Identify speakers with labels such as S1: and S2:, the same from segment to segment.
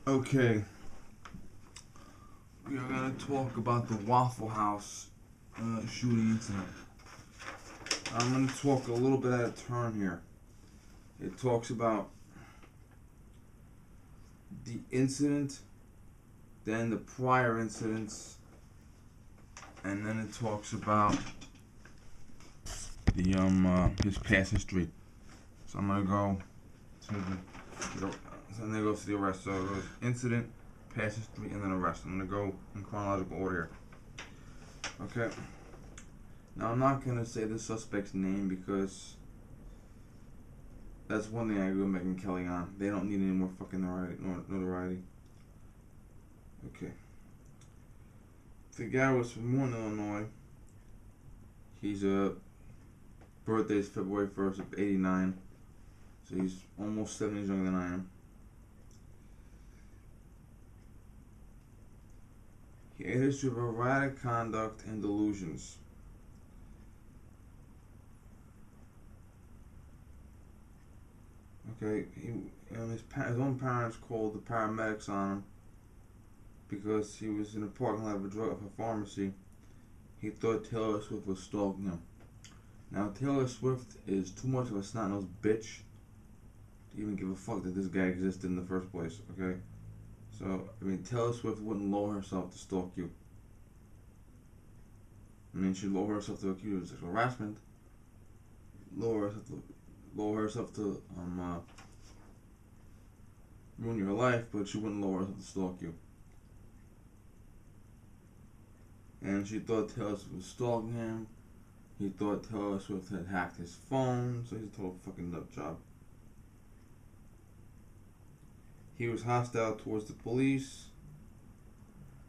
S1: Okay, we are gonna talk about the Waffle House shooting incident. I'm gonna talk a little bit out of turn here. It talks about the incident, then the prior incidents, and then it talks about the his past history. So I'm gonna go to so I'm gonna go to the arrest. So it goes incident, past history, and then arrest. I'm gonna go in chronological order here. Okay. Now I'm not gonna say the suspect's name because that's one thing I agree with Megan Kelly on. They don't need any more fucking notoriety. Okay. The guy was from Warren, Illinois. His birthday is February 1st of '89, so he's almost 7 years younger than I am. He had a history of erratic conduct and delusions. Okay, his own parents called the paramedics on him because he was in a parking lot of a pharmacy. He thought Taylor Swift was stalking him. Now, Taylor Swift is too much of a snot-nosed bitch to even give a fuck that this guy existed in the first place, okay? So, Taylor Swift wouldn't lower herself to stalk you. She'd lower herself to accuse of sexual harassment, lower herself to ruin your life, but she wouldn't lower herself to stalk you. And she thought Taylor Swift was stalking him. He thought Taylor Swift had hacked his phone, so he's a total fucking nut job. He was hostile towards the police.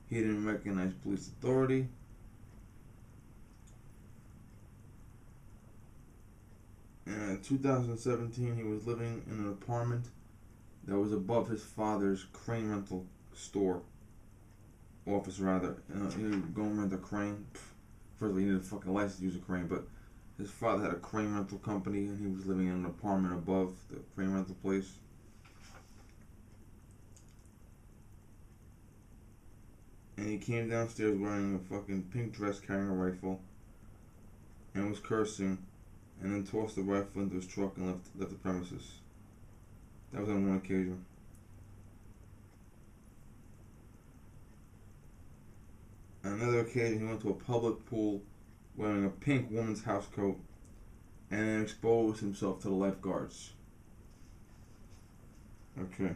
S1: He didn't recognize police authority. And in 2017, he was living in an apartment that was above his father's crane rental store. Office, rather. He would go and rent a crane. First of all, he needed a fucking license to use a crane, but his father had a crane rental company, and he was living in an apartment above the crane rental place. And he came downstairs wearing a fucking pink dress, carrying a rifle, and was cursing, and then tossed the rifle into his truck and left the premises. That was on one occasion. On another occasion, he went to a public pool wearing a pink woman's housecoat and then exposed himself to the lifeguards. Okay.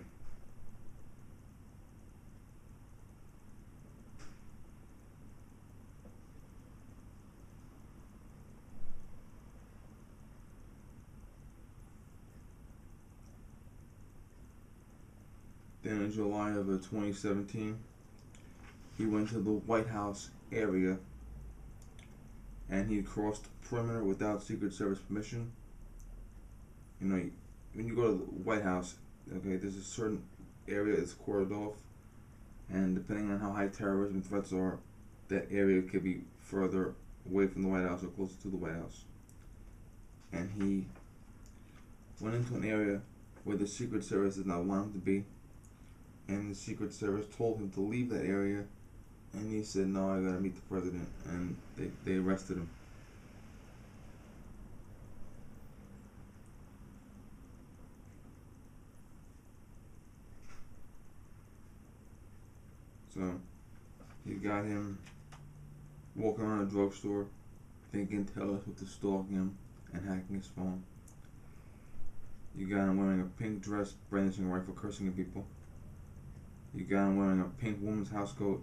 S1: Then in July of 2017, he went to the White House area and he crossed the perimeter without Secret Service permission. When you go to the White House, okay, there's a certain area that's cordoned off, and depending on how high terrorism threats are, that area could be further away from the White House or closer to the White House. And he went into an area where the Secret Service did not want him to be, and the Secret Service told him to leave that area, and he said, "No, I gotta meet the president," and they arrested him. So, you got him walking around a drugstore, thinking Taylor Swift is stalking him and hacking his phone. You got him wearing a pink dress, brandishing a rifle, cursing at people. You got him wearing a pink woman's housecoat,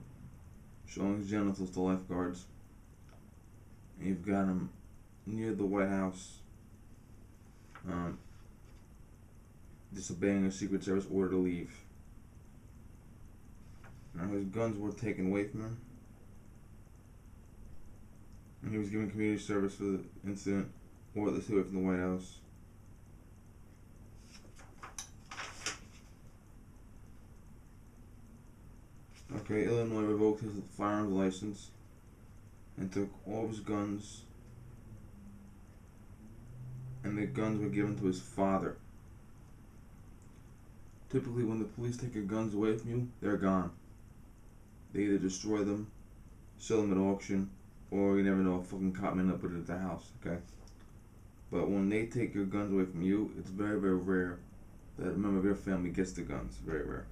S1: showing his genitals to lifeguards. And you've got him near the White House, disobeying a Secret Service order to leave. Now his guns were taken away from him, and he was given community service for the incident, or at least away from the White House. Okay, Illinois revoked his firearms license and took all of his guns, and the guns were given to his father. Typically, when the police take your guns away from you, they're gone. They either destroy them, sell them at auction, or you never know, a fucking cop may not put it at the house, okay? But when they take your guns away from you, it's very, very rare that a member of your family gets the guns. Very rare.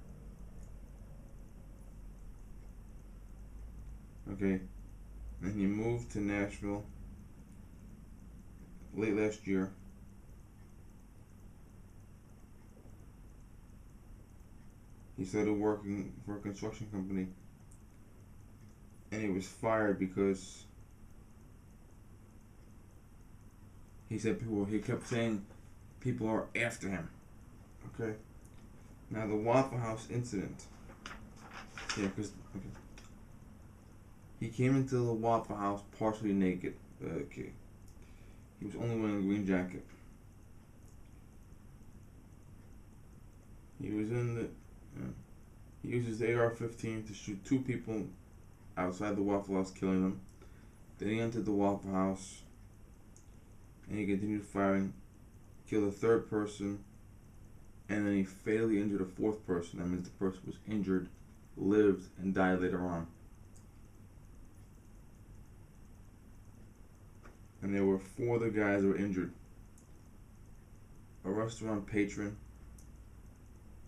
S1: Okay? And he moved to Nashville late last year. He started working for a construction company, and he was fired because he kept saying people are after him. Okay? Now the Waffle House incident. Yeah, he came into the Waffle House partially naked. Okay. He was only wearing a green jacket. He was in the. He used his AR-15 to shoot 2 people outside the Waffle House, killing them. Then he entered the Waffle House, and he continued firing, killed a 3rd person, and then he fatally injured a 4th person. That means the person was injured, lived, and died later on. And there were 4 other guys that were injured. A restaurant patron,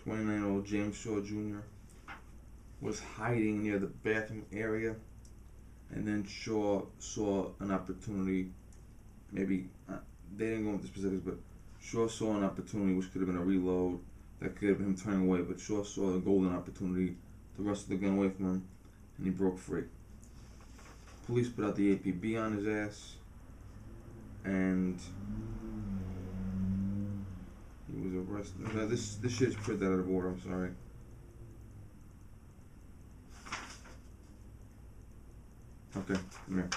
S1: 29-year-old James Shaw Jr., was hiding near the bathroom area, and then Shaw saw an opportunity. Maybe they didn't go into specifics, but Shaw saw an opportunity, which could have been a reload, that could have been him turning away. But Shaw saw a golden opportunity to wrestle the gun away from him, and he broke free. Police put out the APB on his ass, and he was arrested. Now this shit is put out of order. I'm sorry. Okay, come here.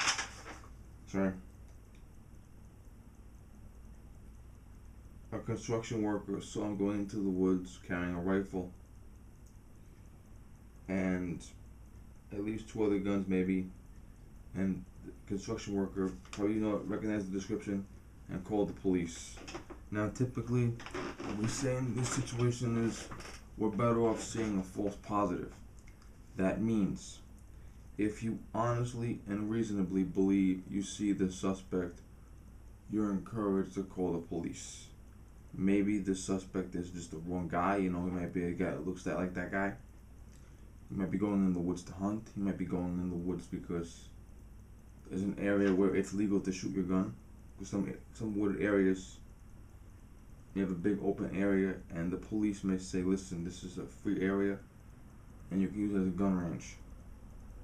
S1: Sorry. A construction worker saw him going into the woods carrying a rifle and at least 2 other guns, maybe. And the construction worker probably recognized the description and called the police. Now, typically, what we say in this situation is we're better off seeing a false positive. That means if you honestly and reasonably believe you see the suspect, you're encouraged to call the police. Maybe the suspect is just the wrong guy. He might be a guy that looks like that guy. He might be going in the woods to hunt. He might be going in the woods because there's an area where it's legal to shoot your gun. Because some wooded areas, you have a big open area, and the police may say, listen, this is a free area, and you can use it as a gun range.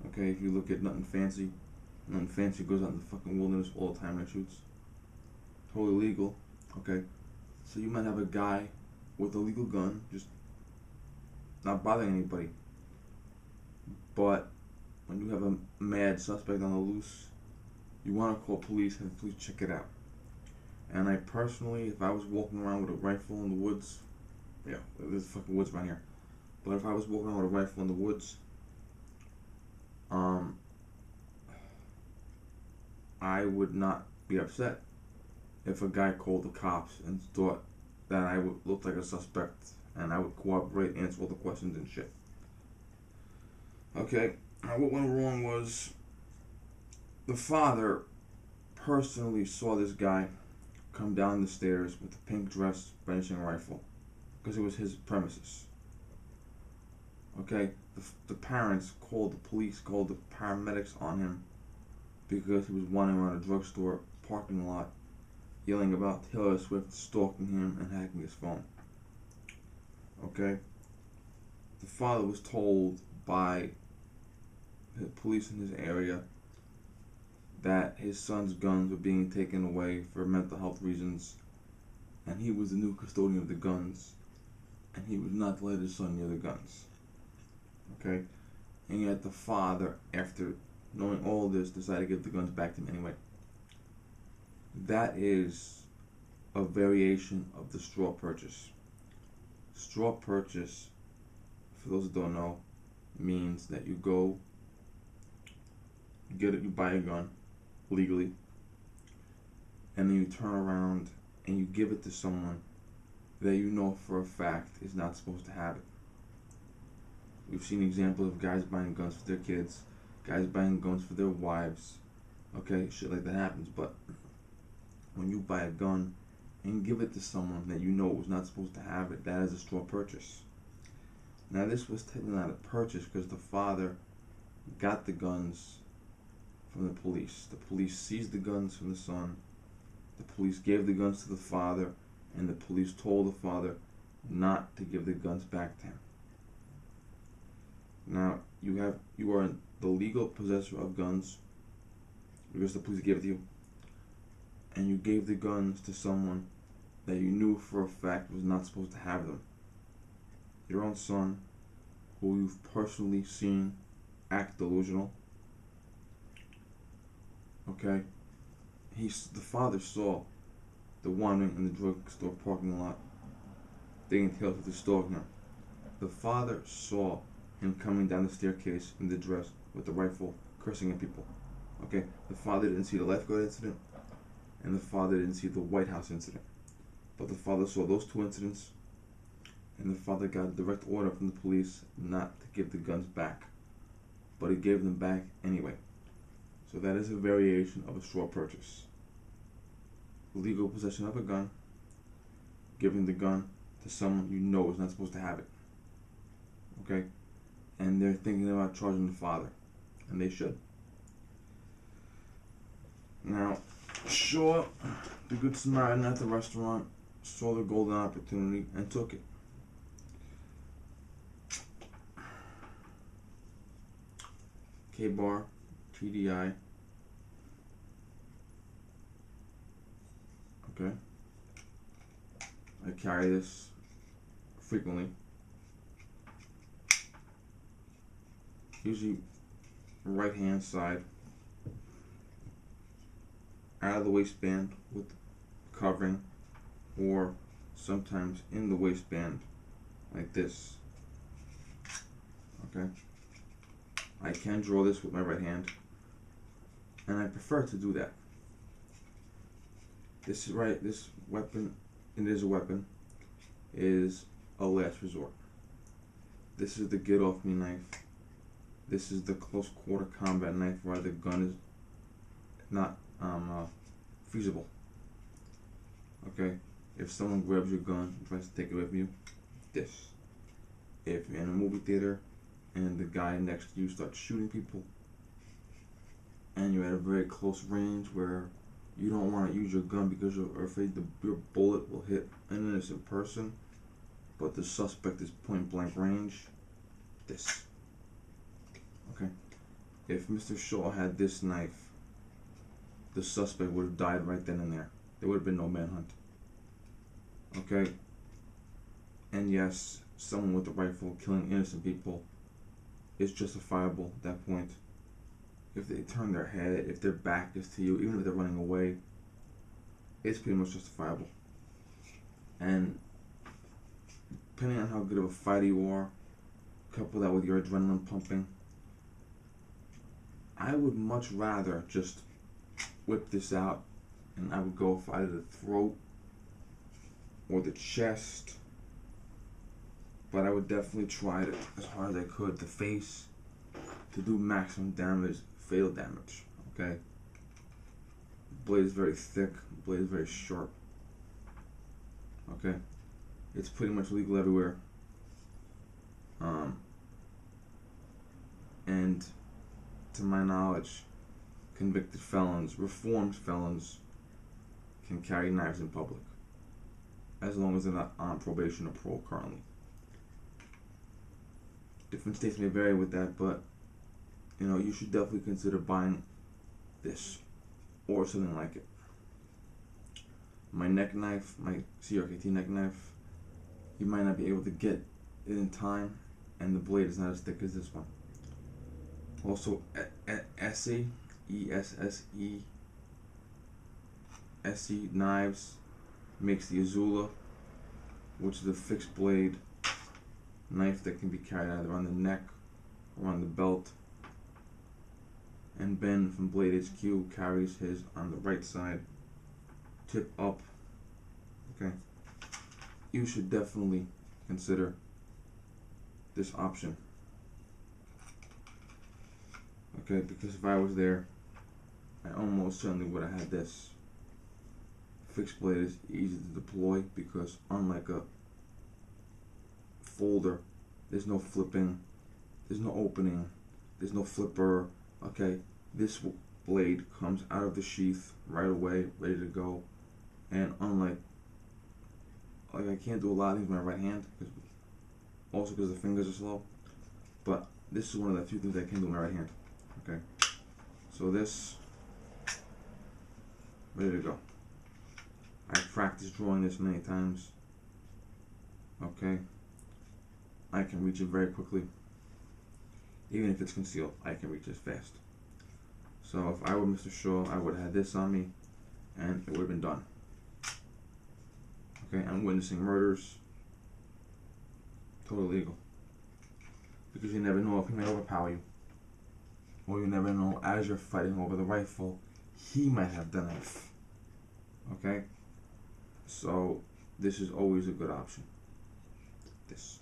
S1: Okay, if you look at Nothing Fancy goes out in the fucking wilderness all the time and shoots. Totally legal. Okay, so you might have a guy with a legal gun, just not bothering anybody. But when you have a mad suspect on the loose, you want to call police and please check it out. And I personally, if I was walking around with a rifle in the woods, yeah, there's fucking woods around here. But if I was walking around with a rifle in the woods, I would not be upset if a guy called the cops and thought that I would look like a suspect, and I would cooperate, answer all the questions and shit. Okay, now what went wrong was the father personally saw this guy come down the stairs with a pink dress, brandishing a rifle, because it was his premises. Okay, the parents called the police, called the paramedics on him because he was wandering around a drugstore parking lot yelling about Taylor Swift stalking him and hacking his phone. Okay? The father was told by the police in his area that his son's guns were being taken away for mental health reasons, and he was the new custodian of the guns, and he would not let his son near the guns. Okay? And yet the father, after knowing all this, decided to give the guns back to him anyway. That is a variation of the straw purchase. Straw purchase, for those who don't know, means that you go, you buy a gun legally, and then you turn around and you give it to someone that you know for a fact is not supposed to have it. We've seen examples of guys buying guns for their kids, guys buying guns for their wives. Okay, shit like that happens. But when you buy a gun and give it to someone that you know was not supposed to have it, that is a straw purchase. Now, this was technically not a purchase because the father got the guns from the police. The police seized the guns from the son. The police gave the guns to the father, and the police told the father not to give the guns back to him. Now, you are the legal possessor of guns because the police gave it to you, and you gave the guns to someone that you knew for a fact was not supposed to have them. Your own son, who you've personally seen act delusional. Okay, the father saw the woman in the drugstore parking lot digging tails with his dog. Now, the father saw him coming down the staircase in the dress with the rifle, cursing at people. Okay, the father didn't see the lifeguard incident, and the father didn't see the White House incident. But the father saw those two incidents, and the father got a direct order from the police not to give the guns back. But he gave them back anyway. So that is a variation of a straw purchase. Legal possession of a gun, giving the gun to someone you know is not supposed to have it. Okay? And they're thinking about charging the father. And they should. Now, sure, the Good Samaritan at the restaurant saw the golden opportunity and took it. K-Bar, TDI. Okay. I carry this frequently. Usually right hand side. Out of the waistband with covering, or sometimes in the waistband like this. Okay. I can draw this with my right hand, and I prefer to do that. This weapon, it is a weapon, is a last resort. This is the get off me knife. This is the close quarter combat knife where the gun is not feasible. Okay, if someone grabs your gun and tries to take it away from you, this. If you're in a movie theater and the guy next to you starts shooting people, and you're at a very close range where you don't want to use your gun because you're afraid your bullet will hit an innocent person, but the suspect is point blank range, this. Okay, if Mr. Shaw had this knife, the suspect would have died right then and there. There would have been no manhunt. Okay? And yes, someone with a rifle killing innocent people is justifiable at that point. If they turn their head, if their back is to you, even if they're running away, it's pretty much justifiable. And depending on how good of a fighter you are, couple that with your adrenaline pumping, I would much rather just whip this out, and I would go for either the throat or the chest, but I would definitely try it as hard as I could, the face, to do maximum damage, fatal damage. Okay, the blade is very thick, the blade is very sharp. Okay, it's pretty much legal everywhere, and to my knowledge, convicted felons, reformed felons, can carry knives in public, as long as they're not on probation or parole currently. Different states may vary with that, but you should definitely consider buying this or something like it. My neck knife, my CRKT neck knife, you might not be able to get it in time, and the blade is not as thick as this one. Also, ESSE, ESSE, SE Knives makes the Azula, which is a fixed blade knife that can be carried either on the neck or on the belt. And Ben from Blade HQ carries his on the right side, tip up. Okay. you should definitely consider this option. Okay, because if I was there, I almost certainly would have had this. Fixed blade is easy to deploy because unlike a folder, there's no flipping, there's no opening, there's no flipper. Okay, this blade comes out of the sheath right away, ready to go. And unlike, I can't do a lot of things with my right hand, also because the fingers are slow. But this is one of the few things I can do with my right hand. Okay, so this, ready to go. I've practiced drawing this many times. Okay, I can reach it very quickly. Even if it's concealed, I can reach it fast. So if I were Mr. Shaw, I would have had this on me, and it would have been done. Okay, I'm witnessing murders. Totally legal. Because you never know if he may overpower you. Or you never know, as you're fighting over the rifle, he might have the knife. Okay? So, this is always a good option. This.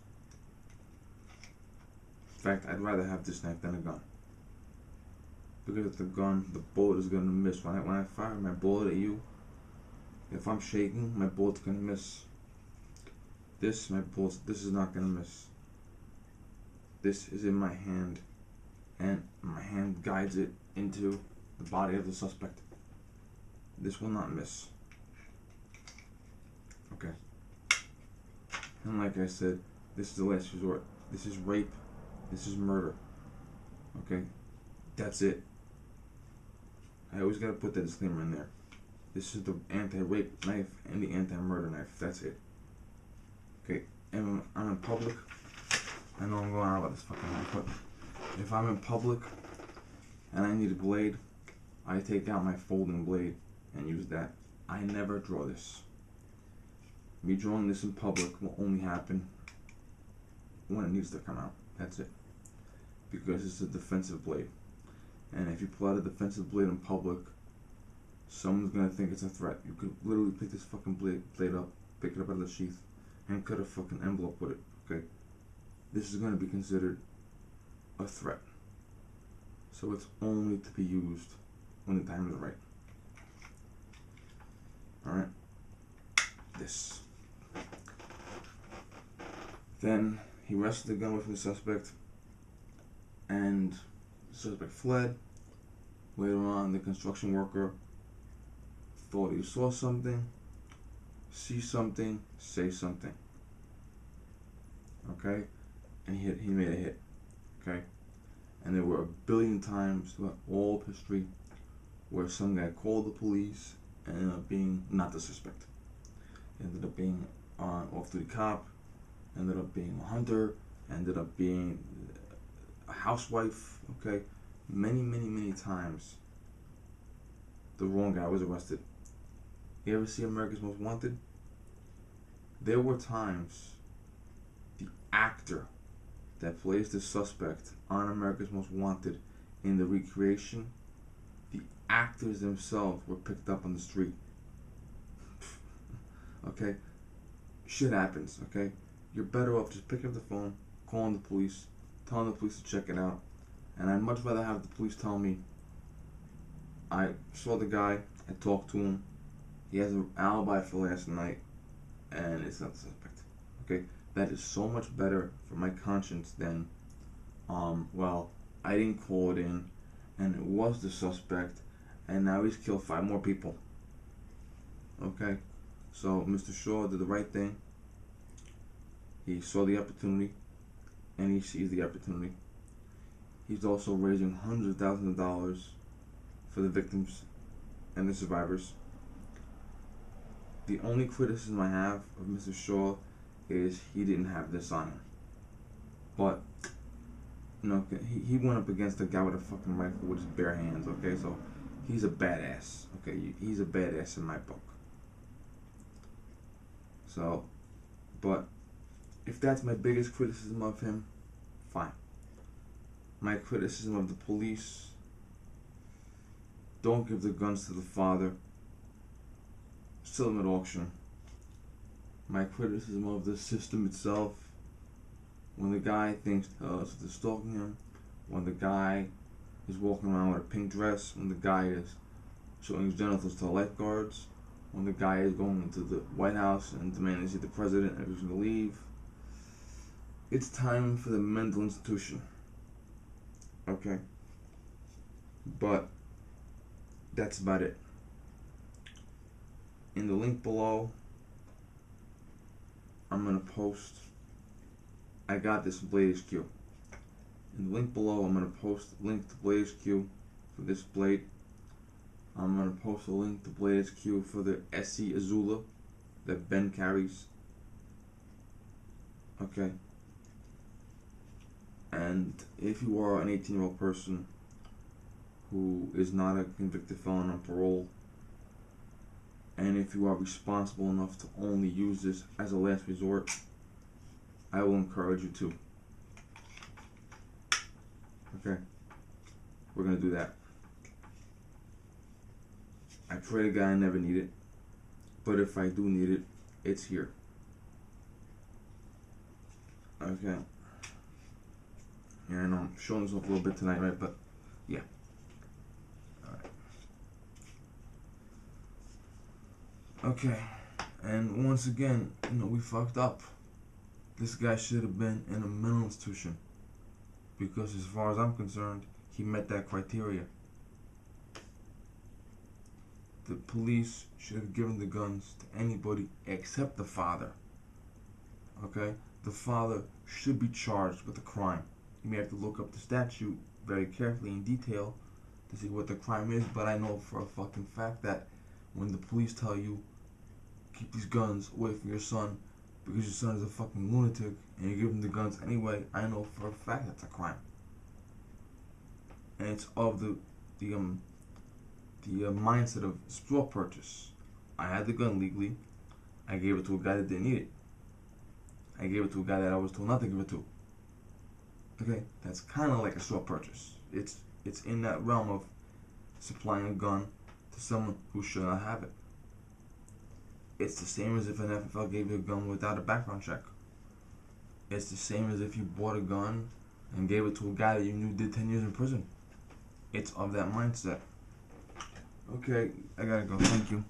S1: In fact, I'd rather have this knife than a gun. Because with the gun, the bullet is going to miss. When I fire my bullet at you, if I'm shaking, my bullet's going to miss. This is not going to miss. This is in my hand, and my hand guides it into the body of the suspect. This will not miss. Okay. And like I said, this is the last resort. This is rape. This is murder. Okay? That's it. I always gotta put that disclaimer in there. This is the anti-rape knife and the anti-murder knife. That's it. Okay? And when I'm in public, I know I'm going on about this fucking knife, but if I'm in public and I need a blade, I take out my folding blade and use that. I never draw this. Me drawing this in public will only happen when it needs to come out. That's it. Because it's a defensive blade. And if you pull out a defensive blade in public, someone's gonna think it's a threat. You could literally pick this fucking blade up, pick it up out of the sheath, and cut a fucking envelope with it. Okay? This is gonna be considered a threat. So it's only to be used when the time is right. Alright? This. Then he wrested the gun away from the suspect, and the suspect fled. Later on, the construction worker thought he saw something, see something, say something. Okay? And he made a hit. Okay? And there were a billion times throughout all of history where some guy called the police and ended up being not the suspect. Ended up being an off-duty cop, ended up being a hunter, ended up being a housewife. Okay? Many times the wrong guy was arrested. You ever see America's Most Wanted? There were times the actor that plays the suspect on America's Most Wanted in the recreation, the actors themselves were picked up on the street. Okay? Shit happens, okay? You're better off just picking up the phone, calling the police, telling the police to check it out. And I'd much rather have the police tell me, I saw the guy, I talked to him, he has an alibi for last night, and it's not the suspect. Okay? That is so much better for my conscience than, well, I didn't call it in, and it was the suspect, and now he's killed 5 more people. Okay? So Mr. Shaw did the right thing. He saw the opportunity, and he seized the opportunity. He's also raising hundreds of thousands of dollars for the victims and the survivors. The only criticism I have of Mr. Shaw is he didn't have this on him. But, you know, he went up against a guy with a fucking rifle with his bare hands, okay? So, he's a badass, okay? He's a badass in my book. So, but, if that's my biggest criticism of him, fine. My criticism of the police: don't give the guns to the father, sell them at auction, my criticism of the system itself. When the guy thinks terrorists are stalking him, when the guy is walking around with a pink dress, when the guy is showing his genitals to lifeguards, when the guy is going into the White House and demanding to see the president and he's going to leave. It's time for the mental institution. Okay? But that's about it. In the link below, I'm going to post, I got this from Blade HQ. In the link below, I'm going to post a link to Blade HQ for this blade. I'm going to post a link to Blade HQ for the SC Azula that Ben carries. Okay. And if you are an 18-year-old person who is not a convicted felon on parole, and if you are responsible enough to only use this as a last resort, I will encourage you to. Okay? We're going to do that. I pray to God I never need it, but if I do need it, it's here. Okay. Yeah, I know I'm showing this off a little bit tonight, right? But, yeah. Alright. Okay. And once again, we fucked up. This guy should have been in a mental institution. Because as far as I'm concerned, he met that criteria. The police should have given the guns to anybody except the father. Okay? The father should be charged with the crime. You may have to look up the statute very carefully in detail to see what the crime is, but I know for a fucking fact that when the police tell you keep these guns away from your son because your son is a fucking lunatic and you give him the guns anyway, I know for a fact that's a crime. And it's of the mindset of straw purchase. I had the gun legally. I gave it to a guy that didn't need it. I gave it to a guy that I was told not to give it to. Okay, that's kind of like a straw purchase. It's in that realm of supplying a gun to someone who should not have it. It's the same as if an FFL gave you a gun without a background check. It's the same as if you bought a gun and gave it to a guy that you knew did 10 years in prison. It's of that mindset. Okay, I gotta go. Thank you.